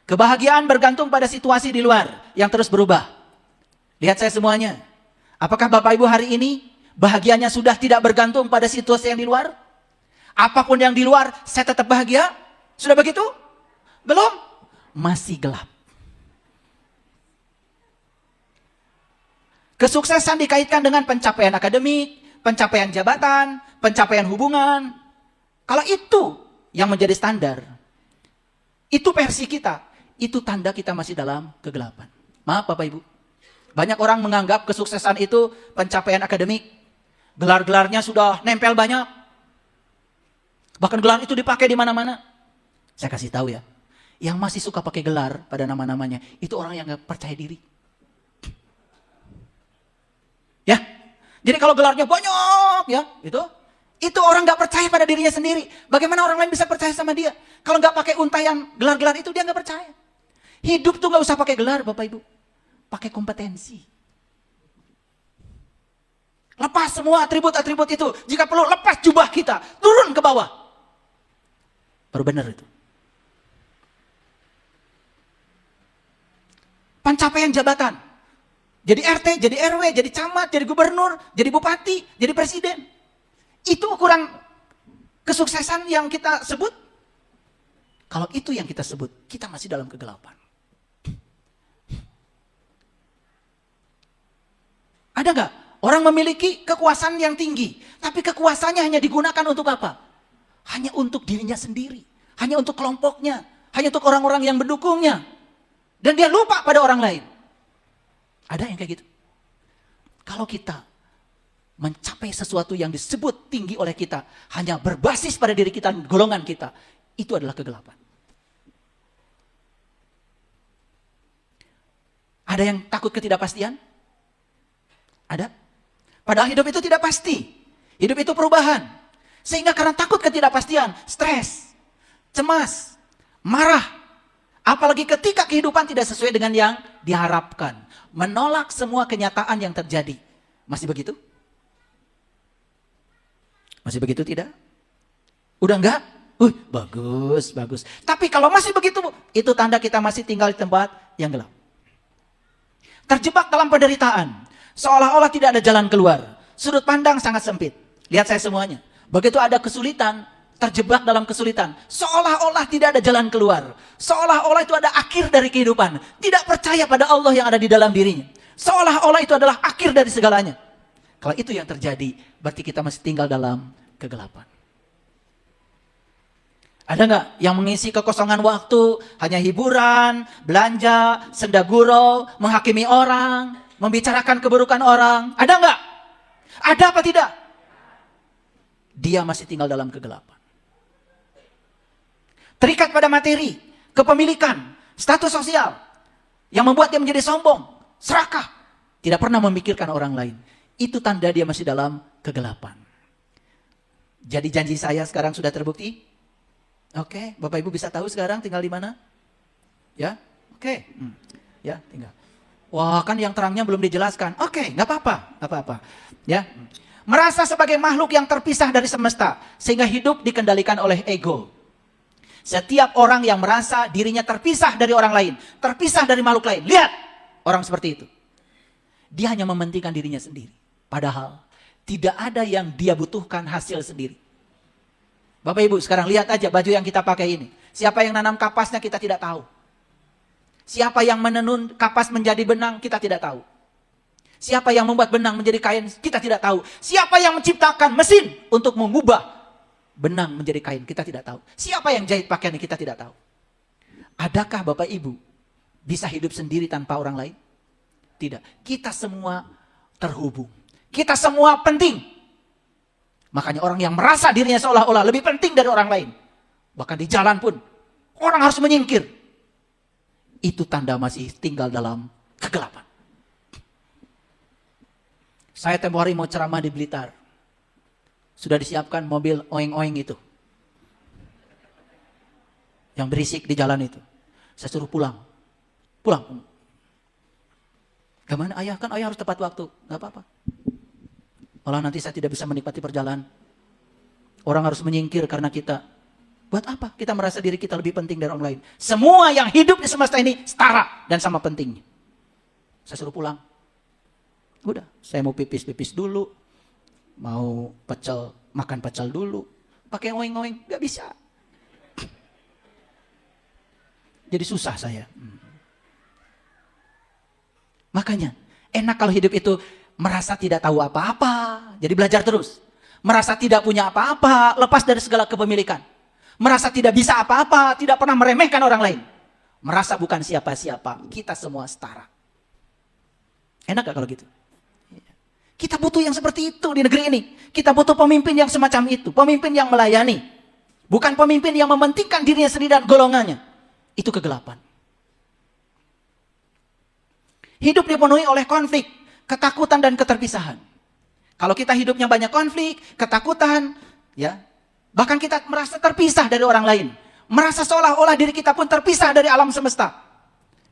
Kebahagiaan bergantung pada situasi di luar yang terus berubah. Lihat saya semuanya. Apakah Bapak Ibu hari ini bahagianya sudah tidak bergantung pada situasi yang di luar? Apapun yang di luar, saya tetap bahagia? Sudah begitu? Belum? Masih gelap. Kesuksesan dikaitkan dengan pencapaian akademik, pencapaian jabatan, pencapaian hubungan. Kalau itu yang menjadi standar, itu versi kita, itu tanda kita masih dalam kegelapan. Maaf Bapak Ibu. Banyak orang menganggap kesuksesan itu pencapaian akademik. Gelar-gelarnya sudah nempel banyak. Bahkan gelar itu dipakai di mana-mana. Saya kasih tahu ya, yang masih suka pakai gelar pada nama-namanya, itu orang yang gak percaya diri. Ya, jadi kalau gelarnya banyak ya, itu orang nggak percaya pada dirinya sendiri. Bagaimana orang lain bisa percaya sama dia? Kalau nggak pakai untayan gelar-gelar itu dia nggak percaya. Hidup tuh nggak usah pakai gelar, Bapak Ibu, pakai kompetensi. Lepas semua atribut-atribut itu. Jika perlu lepas jubah kita, turun ke bawah. Baru benar itu. Pencapaian jabatan. Jadi RT, jadi RW, jadi camat, jadi gubernur, jadi bupati, jadi presiden. Itu ukuran kesuksesan yang kita sebut. Kalau itu yang kita sebut, kita masih dalam kegelapan. Ada nggak orang memiliki kekuasaan yang tinggi, tapi kekuasaannya hanya digunakan untuk apa? Hanya untuk dirinya sendiri, hanya untuk kelompoknya, hanya untuk orang-orang yang mendukungnya. Dan dia lupa pada orang lain. Ada yang kayak gitu. Kalau kita mencapai sesuatu yang disebut tinggi oleh kita, hanya berbasis pada diri kita, golongan kita, itu adalah kegelapan. Ada yang takut ketidakpastian? Ada. Padahal hidup itu tidak pasti. Hidup itu perubahan. Sehingga karena takut ketidakpastian, stres, cemas, marah. Apalagi ketika kehidupan tidak sesuai dengan yang diharapkan. Menolak semua kenyataan yang terjadi. Masih begitu? Masih begitu tidak? Udah enggak? Bagus, bagus. Tapi kalau masih begitu, itu tanda kita masih tinggal di tempat yang gelap. Terjebak dalam penderitaan. Seolah-olah tidak ada jalan keluar. Sudut pandang sangat sempit. Lihat saya semuanya. Begitu ada kesulitan, terjebak dalam kesulitan. Seolah-olah tidak ada jalan keluar. Seolah-olah itu ada akhir dari kehidupan. Tidak percaya pada Allah yang ada di dalam dirinya. Seolah-olah itu adalah akhir dari segalanya. Kalau itu yang terjadi, berarti kita masih tinggal dalam kegelapan. Ada nggak yang mengisi kekosongan waktu, hanya hiburan, belanja, senda gurau, menghakimi orang, membicarakan keburukan orang? Ada nggak? Ada apa tidak? Dia masih tinggal dalam kegelapan. Terikat pada materi, kepemilikan, status sosial, yang membuat dia menjadi sombong, serakah, tidak pernah memikirkan orang lain. Itu tanda dia masih dalam kegelapan. Jadi janji saya sekarang sudah terbukti? Oke, Bapak Ibu bisa tahu sekarang tinggal di mana? Ya, oke. Ya, tinggal. Wah, kan yang terangnya belum dijelaskan. Oke, nggak apa-apa. Ya, merasa sebagai makhluk yang terpisah dari semesta, sehingga hidup dikendalikan oleh ego. Setiap orang yang merasa dirinya terpisah dari orang lain, terpisah dari makhluk lain. Lihat, orang seperti itu. Dia hanya mementingkan dirinya sendiri. Padahal, tidak ada yang dia butuhkan hasil sendiri. Bapak Ibu sekarang lihat aja baju yang kita pakai ini. Siapa yang nanam kapasnya kita tidak tahu. Siapa yang menenun kapas menjadi benang kita tidak tahu. Siapa yang membuat benang menjadi kain kita tidak tahu. Siapa yang menciptakan mesin untuk mengubah benang menjadi kain kita tidak tahu. Siapa yang jahit pakaian kita tidak tahu. Adakah Bapak Ibu bisa hidup sendiri tanpa orang lain? Tidak. Kita semua terhubung. Kita semua penting. Makanya orang yang merasa dirinya seolah-olah lebih penting dari orang lain, bahkan di jalan pun orang harus menyingkir, itu tanda masih tinggal dalam kegelapan. Saya tempo hari mau ceramah di Blitar. Sudah disiapkan mobil oeng-oeng itu, yang berisik di jalan itu. Saya suruh pulang. Pulang. Gimana ayah? Kan ayah harus tepat waktu. Gak apa-apa. Malah nanti saya tidak bisa menikmati perjalanan. Orang harus menyingkir karena kita. Buat apa? Kita merasa diri kita lebih penting dari orang lain. Semua yang hidup di semesta ini setara dan sama pentingnya. Saya suruh pulang. Udah, saya mau pipis dulu. Mau pecel, makan pecel dulu. Pakai ngoeng-ngoeng, gak bisa. Jadi susah saya. Makanya, enak kalau hidup itu merasa tidak tahu apa-apa, jadi belajar terus. Merasa tidak punya apa-apa, lepas dari segala kepemilikan. Merasa tidak bisa apa-apa, tidak pernah meremehkan orang lain. Merasa bukan siapa-siapa, kita semua setara. Enak gak kalau gitu? Kita butuh yang seperti itu di negeri ini. Kita butuh pemimpin yang semacam itu, pemimpin yang melayani. Bukan pemimpin yang mementingkan dirinya sendiri dan golongannya. Itu kegelapan. Hidup dipenuhi oleh konflik, ketakutan dan keterpisahan. Kalau kita hidupnya banyak konflik, ketakutan, ya, bahkan kita merasa terpisah dari orang lain, merasa seolah-olah diri kita pun terpisah dari alam semesta.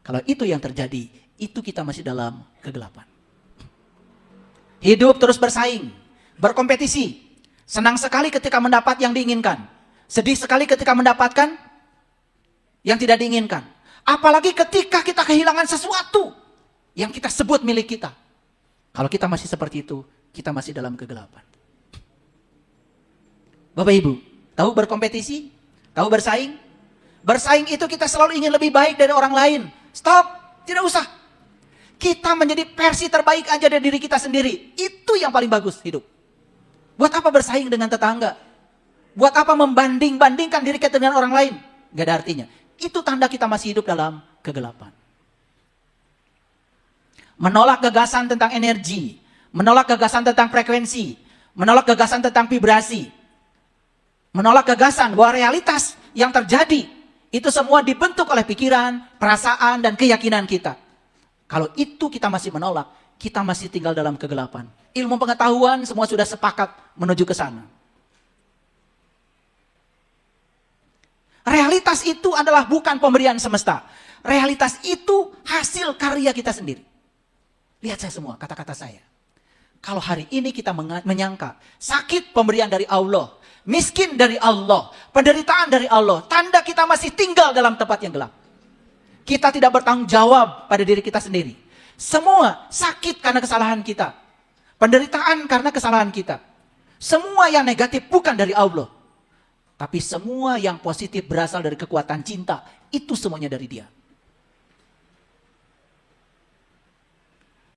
Kalau itu yang terjadi, itu kita masih dalam kegelapan. Hidup terus bersaing, berkompetisi. Senang sekali ketika mendapat yang diinginkan, sedih sekali ketika mendapatkan yang tidak diinginkan. Apalagi ketika kita kehilangan sesuatu yang kita sebut milik kita. Kalau kita masih seperti itu, kita masih dalam kegelapan. Bapak Ibu, tahu berkompetisi? Tahu bersaing? Bersaing itu kita selalu ingin lebih baik dari orang lain. Stop, tidak usah. Kita menjadi versi terbaik aja dari diri kita sendiri. Itu yang paling bagus hidup. Buat apa bersaing dengan tetangga? Buat apa membanding-bandingkan diri kita dengan orang lain? Gak ada artinya. Itu tanda kita masih hidup dalam kegelapan. Menolak gagasan tentang energi, menolak gagasan tentang frekuensi, menolak gagasan tentang vibrasi, menolak gagasan bahwa realitas yang terjadi itu semua dibentuk oleh pikiran, perasaan, dan keyakinan kita. Kalau itu kita masih menolak, kita masih tinggal dalam kegelapan. Ilmu pengetahuan semua sudah sepakat menuju ke sana. Realitas itu adalah bukan pemberian semesta. Realitas itu hasil karya kita sendiri. Lihat saya semua, kata-kata saya. Kalau hari ini kita menyangka sakit pemberian dari Allah, miskin dari Allah, penderitaan dari Allah, tanda kita masih tinggal dalam tempat yang gelap. Kita tidak bertanggung jawab pada diri kita sendiri. Semua sakit karena kesalahan kita. Penderitaan karena kesalahan kita. Semua yang negatif bukan dari Allah. Tapi semua yang positif berasal dari kekuatan cinta. Itu semuanya dari Dia.